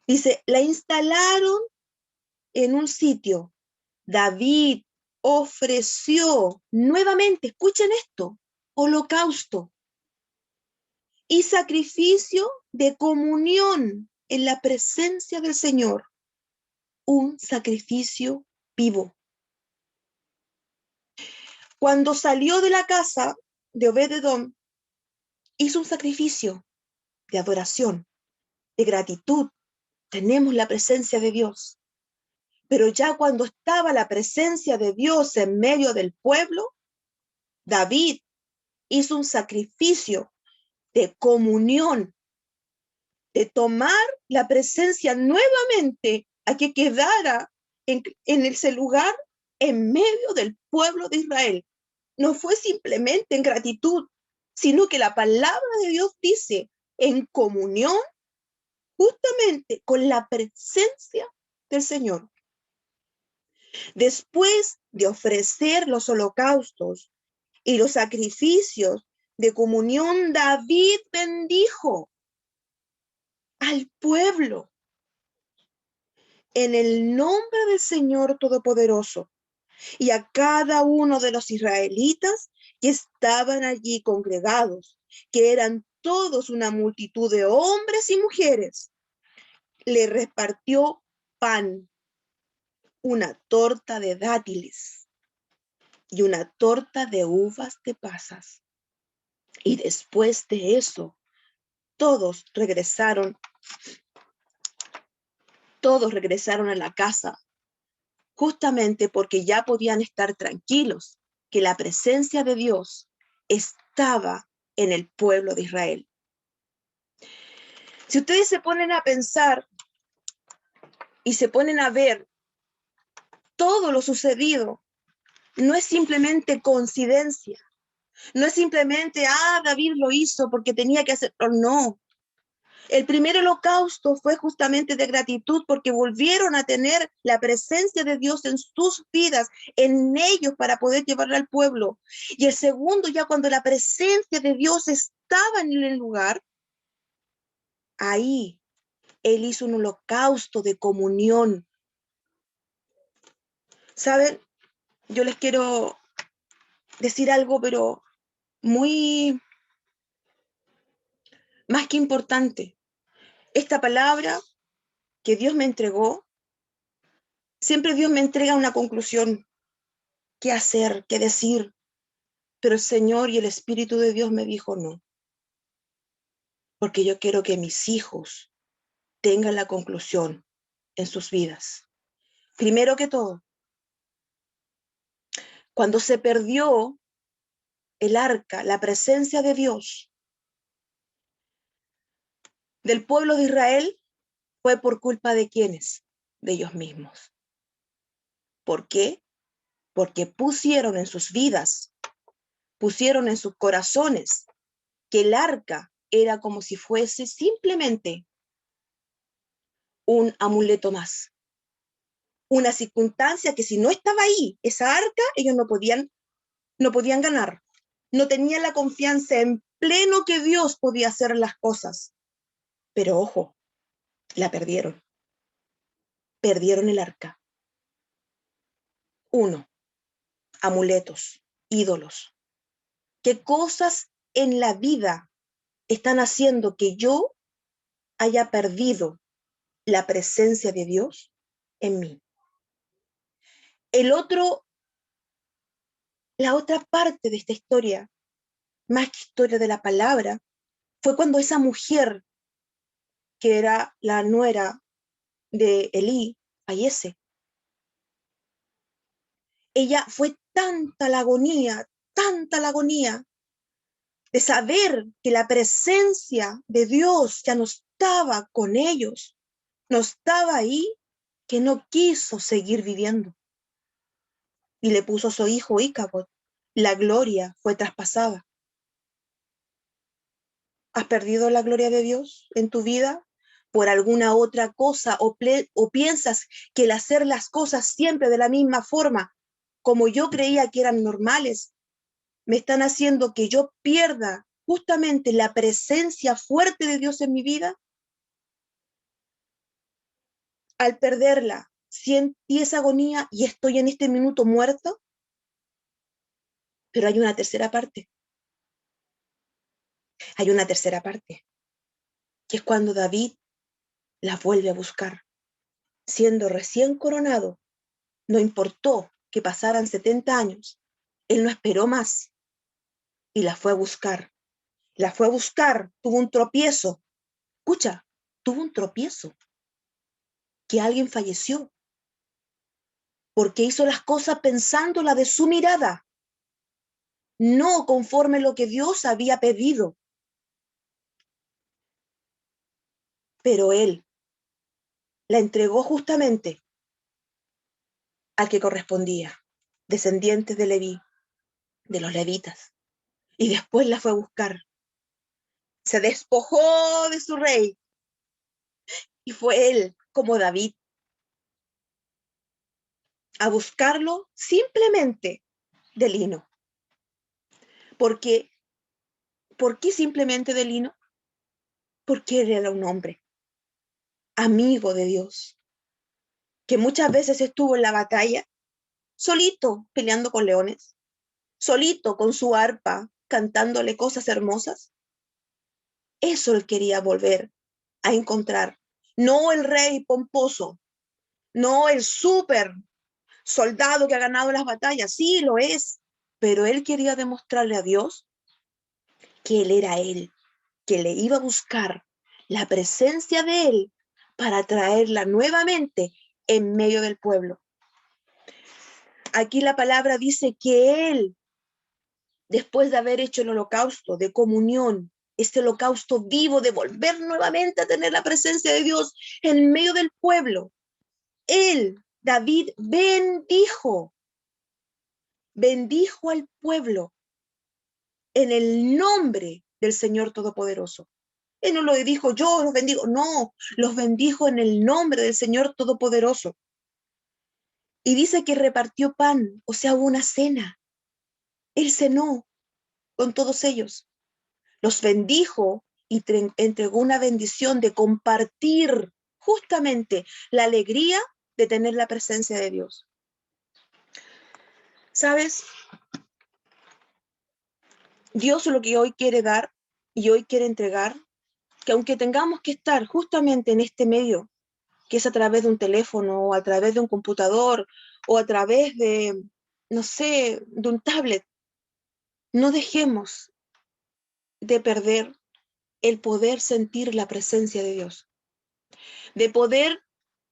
Dice, la instalaron en un sitio. David ofreció nuevamente, escuchen esto, holocausto y sacrificio de comunión en la presencia del Señor, un sacrificio vivo. Cuando salió de la casa de Obed-edom, hizo un sacrificio de adoración, de gratitud. Tenemos la presencia de Dios. Pero ya cuando estaba la presencia de Dios en medio del pueblo, David hizo un sacrificio de comunión, de tomar la presencia nuevamente a que quedara en ese lugar en medio del pueblo de Israel. No fue simplemente en gratitud, sino que la palabra de Dios dice en comunión justamente con la presencia del Señor. Después de ofrecer los holocaustos y los sacrificios de comunión, David bendijo al pueblo en el nombre del Señor Todopoderoso y a cada uno de los israelitas que estaban allí congregados, que eran todos una multitud de hombres y mujeres. Le repartió pan, una torta de dátiles y una torta de uvas de pasas. Y después de eso, todos regresaron a la casa, justamente porque ya podían estar tranquilos que la presencia de Dios estaba en el pueblo de Israel. Si ustedes se ponen a pensar y se ponen a ver todo lo sucedido, no es simplemente coincidencia, no es simplemente, David lo hizo porque tenía que hacerlo, no. El primer holocausto fue justamente de gratitud porque volvieron a tener la presencia de Dios en sus vidas, en ellos para poder llevarla al pueblo. Y el segundo, ya cuando la presencia de Dios estaba en el lugar, ahí Él hizo un holocausto de comunión. ¿Saben? Yo les quiero decir algo, pero muy más que importante. Esta palabra que Dios me entregó, siempre Dios me entrega una conclusión. ¿Qué hacer? ¿Qué decir? Pero el Señor y el Espíritu de Dios me dijo no, porque yo quiero que mis hijos tengan la conclusión en sus vidas. Primero que todo, cuando se perdió el arca, la presencia de Dios del pueblo de Israel, fue por culpa de ¿quiénes? De ellos mismos. ¿Por qué? Porque pusieron en sus vidas, pusieron en sus corazones que el arca era como si fuese simplemente un amuleto más. Una circunstancia que si no estaba ahí, esa arca, ellos no podían ganar. No tenían la confianza en pleno que Dios podía hacer las cosas. Pero ojo, la perdieron. Perdieron el arca. 1. Amuletos, ídolos. ¿Qué cosas en la vida están haciendo que yo haya perdido la presencia de Dios en mí? La otra parte de esta historia, más que historia de la palabra, fue cuando esa mujer, que era la nuera de Elí, fallece. Ella fue tanta la agonía de saber que la presencia de Dios ya no estaba con ellos, no estaba ahí, que no quiso seguir viviendo. Y le puso a su hijo Ícabod. La gloria fue traspasada. ¿Has perdido la gloria de Dios en tu vida por alguna otra cosa o piensas que el hacer las cosas siempre de la misma forma, como yo creía que eran normales, me están haciendo que yo pierda justamente la presencia fuerte de Dios en mi vida? Al perderla, sentí esa agonía y estoy en este minuto muerto. Pero hay una tercera parte. Hay una tercera parte, que es cuando David la vuelve a buscar. Siendo recién coronado, no importó que pasaran 70 años. Él no esperó más y la fue a buscar. La fue a buscar, tuvo un tropiezo. Escucha, tuvo un tropiezo. Que alguien falleció. Porque hizo las cosas pensando la de su mirada, no conforme lo que Dios había pedido. Pero él la entregó justamente al que correspondía, descendientes de Leví, de los levitas. Y después la fue a buscar. Se despojó de su rey y fue él, como David, a buscarlo simplemente de lino. Porque, ¿por qué simplemente de lino? Porque él era un hombre, amigo de Dios, que muchas veces estuvo en la batalla, solito peleando con leones, solito con su arpa, cantándole cosas hermosas. Eso él quería volver a encontrar. No el rey pomposo, no el súper soldado que ha ganado las batallas, sí lo es, pero él quería demostrarle a Dios que él era él, que le iba a buscar la presencia de él para traerla nuevamente en medio del pueblo. Aquí la palabra dice que él, después de haber hecho el holocausto de comunión, este holocausto vivo de volver nuevamente a tener la presencia de Dios en medio del pueblo, él, David, bendijo al pueblo en el nombre del Señor Todopoderoso. Él no lo dijo, yo los bendigo, no, los bendijo en el nombre del Señor Todopoderoso. Y dice que repartió pan, o sea, hubo una cena. Él cenó con todos ellos. Los bendijo y entregó una bendición de compartir justamente la alegría de tener la presencia de Dios. ¿Sabes? Dios lo que hoy quiere dar y hoy quiere entregar, que aunque tengamos que estar justamente en este medio, que es a través de un teléfono o a través de un computador o a través de, no sé, de un tablet, no dejemos de perder el poder sentir la presencia de Dios, de poder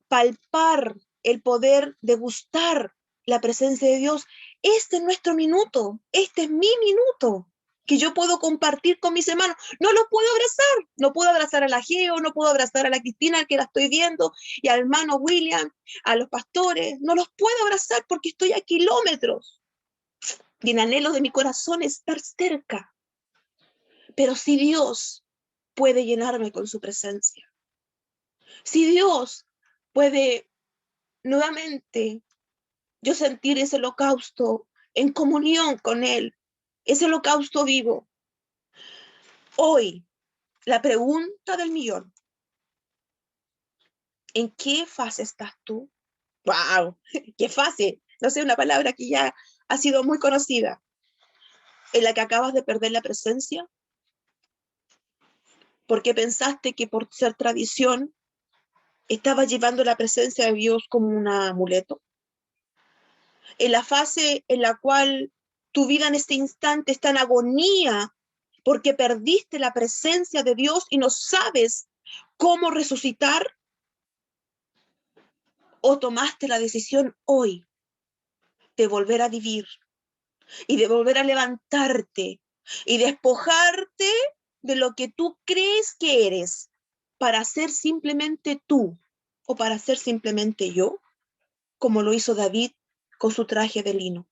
palpar, el poder degustar la presencia de Dios. Este es nuestro minuto, este es mi minuto que yo puedo compartir con mis hermanos. No los puedo abrazar, no puedo abrazar a la Geo, no puedo abrazar a la Cristina, que la estoy viendo, y al hermano William, a los pastores, no los puedo abrazar porque estoy a kilómetros. Y el anhelo de mi corazón es estar cerca. Pero si Dios puede llenarme con su presencia, si Dios puede nuevamente yo sentir ese holocausto en comunión con Él, ese holocausto vivo. Hoy, la pregunta del millón: ¿en qué fase estás tú? ¡Wow! ¡Qué fase! No sé, una palabra que ya ha sido muy conocida. ¿En la que acabas de perder la presencia? Porque pensaste que por ser tradición estabas llevando la presencia de Dios como un amuleto. En la fase en la cual tu vida en este instante está en agonía porque perdiste la presencia de Dios y no sabes cómo resucitar, o tomaste la decisión hoy de volver a vivir y de volver a levantarte y despojarte de lo que tú crees que eres para ser simplemente tú o para ser simplemente yo, como lo hizo David con su traje de lino,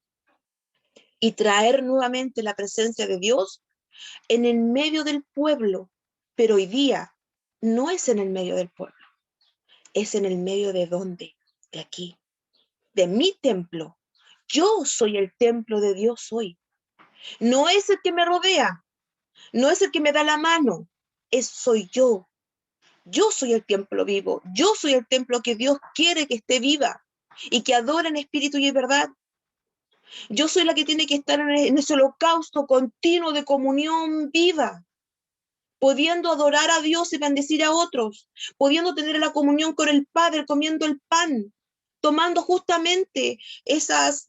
y traer nuevamente la presencia de Dios en el medio del pueblo. Pero hoy día no es en el medio del pueblo, es en el medio de dónde, de aquí, de mi templo. Yo soy el templo de Dios hoy. No es el que me rodea, no es el que me da la mano, soy yo. Yo soy el templo vivo, yo soy el templo que Dios quiere que esté viva y que adore en espíritu y en verdad. Yo soy la que tiene que estar en ese holocausto continuo de comunión viva, pudiendo adorar a Dios y bendecir a otros, pudiendo tener la comunión con el Padre, comiendo el pan, tomando justamente esas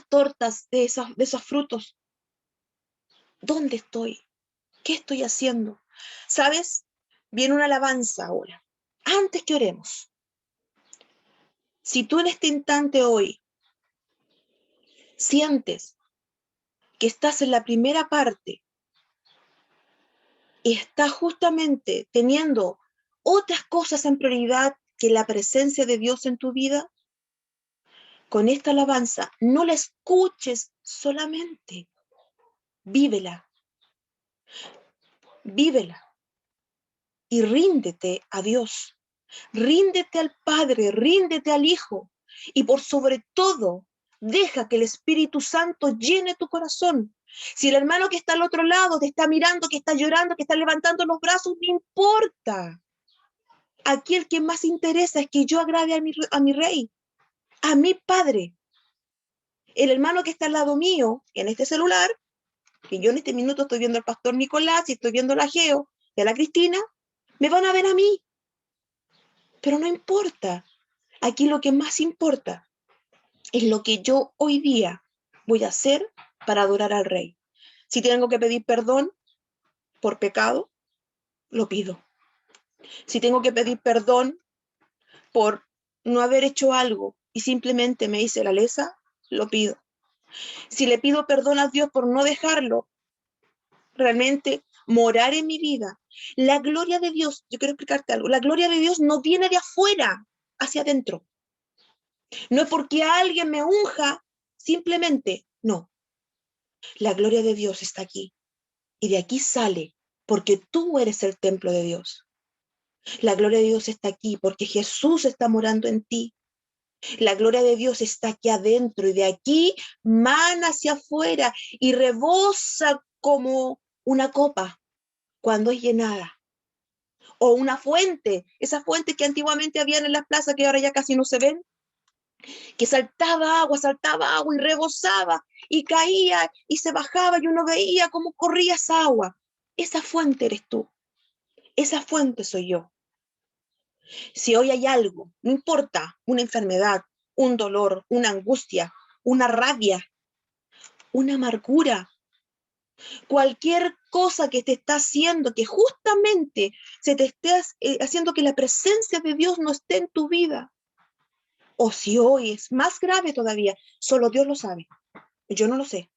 tortas de esos frutos. ¿Dónde estoy? ¿Qué estoy haciendo? ¿Sabes? Viene una alabanza ahora. Antes que oremos, si tú en este instante hoy sientes que estás en la primera parte y estás justamente teniendo otras cosas en prioridad que la presencia de Dios en tu vida, con esta alabanza no la escuches solamente, vívela, vívela y ríndete a Dios, ríndete al Padre, ríndete al Hijo, y por sobre todo, deja que el Espíritu Santo llene tu corazón. Si el hermano que está al otro lado te está mirando, que está llorando, que está levantando los brazos, no importa. Aquí el que más interesa es que yo agrade a mi Rey, a mi Padre. El hermano que está al lado mío, en este celular, que yo en este minuto estoy viendo al pastor Nicolás y estoy viendo a la Geo y a la Cristina, me van a ver a mí. Pero no importa. Aquí lo que más importa es lo que yo hoy día voy a hacer para adorar al Rey. Si tengo que pedir perdón por pecado, lo pido. Si tengo que pedir perdón por no haber hecho algo y simplemente me hice la lesa, lo pido. Si le pido perdón a Dios por no dejarlo realmente morar en mi vida, la gloria de Dios, yo quiero explicarte algo, la gloria de Dios no viene de afuera hacia adentro. No es porque alguien me unja, simplemente, no. La gloria de Dios está aquí y de aquí sale porque tú eres el templo de Dios. La gloria de Dios está aquí porque Jesús está morando en ti. La gloria de Dios está aquí adentro y de aquí mana hacia afuera y rebosa como una copa cuando es llenada. O una fuente, esas fuentes que antiguamente habían en las plazas que ahora ya casi no se ven, que saltaba agua y rebosaba y caía y se bajaba y uno veía cómo corría esa agua. Esa fuente eres tú, esa fuente soy yo. Si hoy hay algo, no importa, una enfermedad, un dolor, una angustia, una rabia, una amargura, cualquier cosa que te está haciendo, que justamente se te esté haciendo que la presencia de Dios no esté en tu vida, o si hoy es más grave todavía, solo Dios lo sabe, yo no lo sé.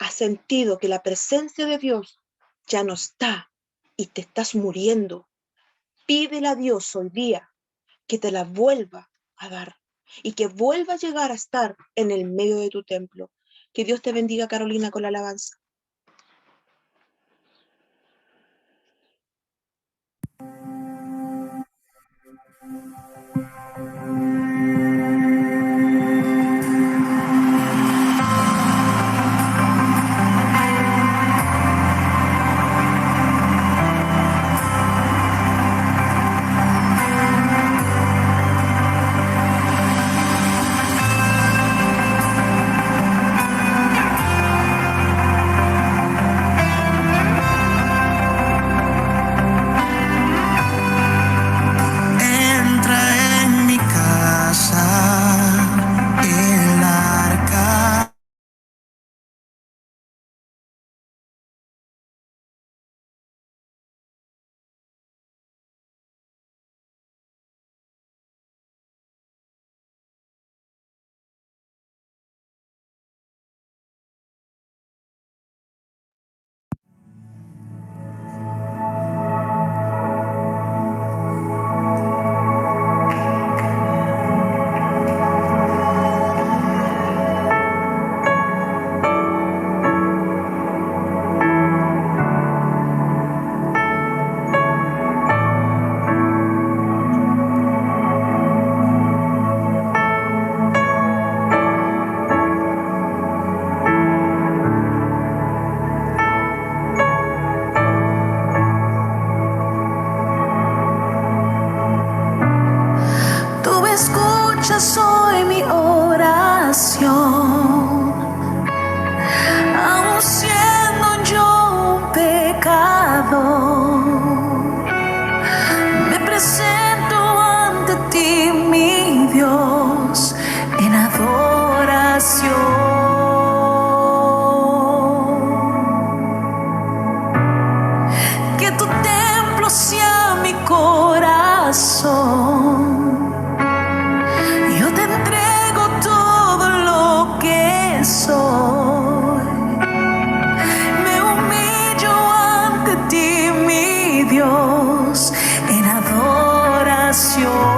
Has sentido que la presencia de Dios ya no está y te estás muriendo. Pídele a Dios hoy día que te la vuelva a dar y que vuelva a llegar a estar en el medio de tu templo. Que Dios te bendiga, Carolina, con la alabanza. Escuchas hoy mi oración, aun siendo yo un pecador, me presento ante ti, mi Dios, en adoración. Que tu templo sea mi corazón. Soy. Me humillo ante ti, mi Dios, en adoración.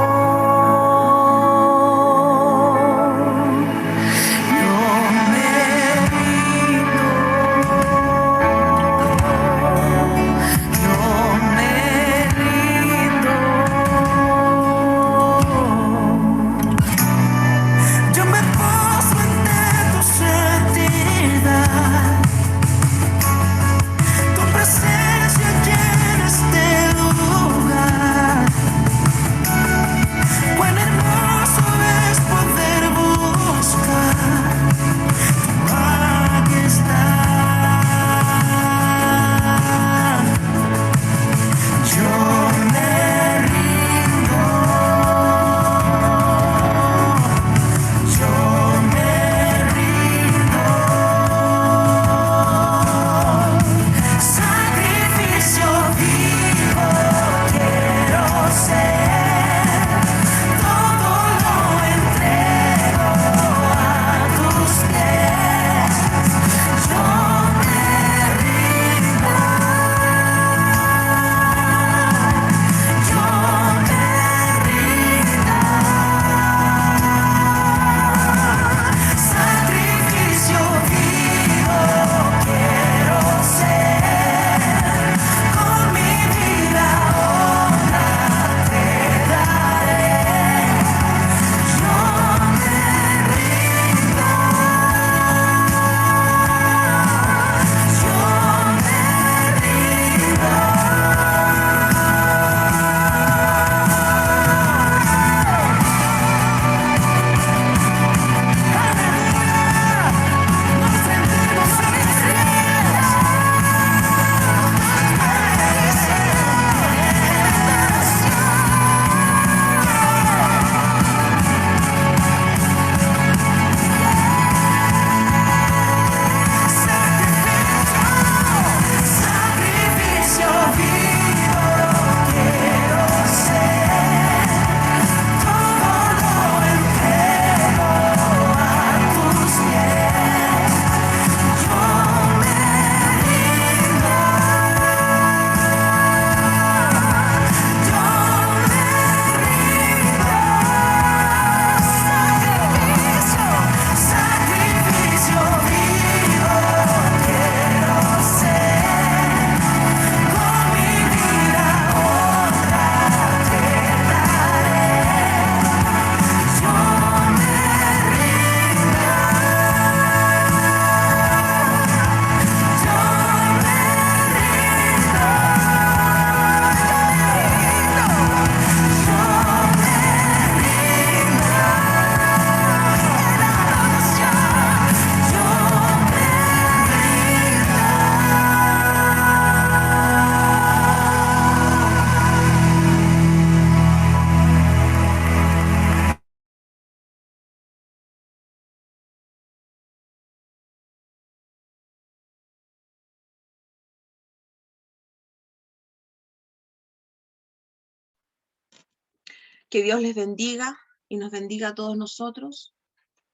Que Dios les bendiga y nos bendiga a todos nosotros.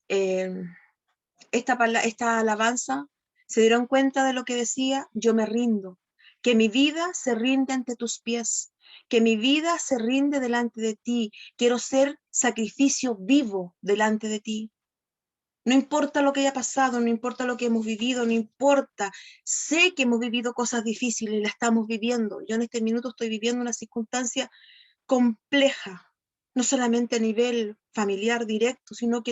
Esta alabanza, ¿se dieron cuenta de lo que decía? Yo me rindo, que mi vida se rinde ante tus pies, que mi vida se rinde delante de ti. Quiero ser sacrificio vivo delante de ti. No importa lo que haya pasado, no importa lo que hemos vivido, no importa. Sé que hemos vivido cosas difíciles y las estamos viviendo. Yo en este minuto estoy viviendo una circunstancia compleja, no solamente a nivel familiar directo, sino que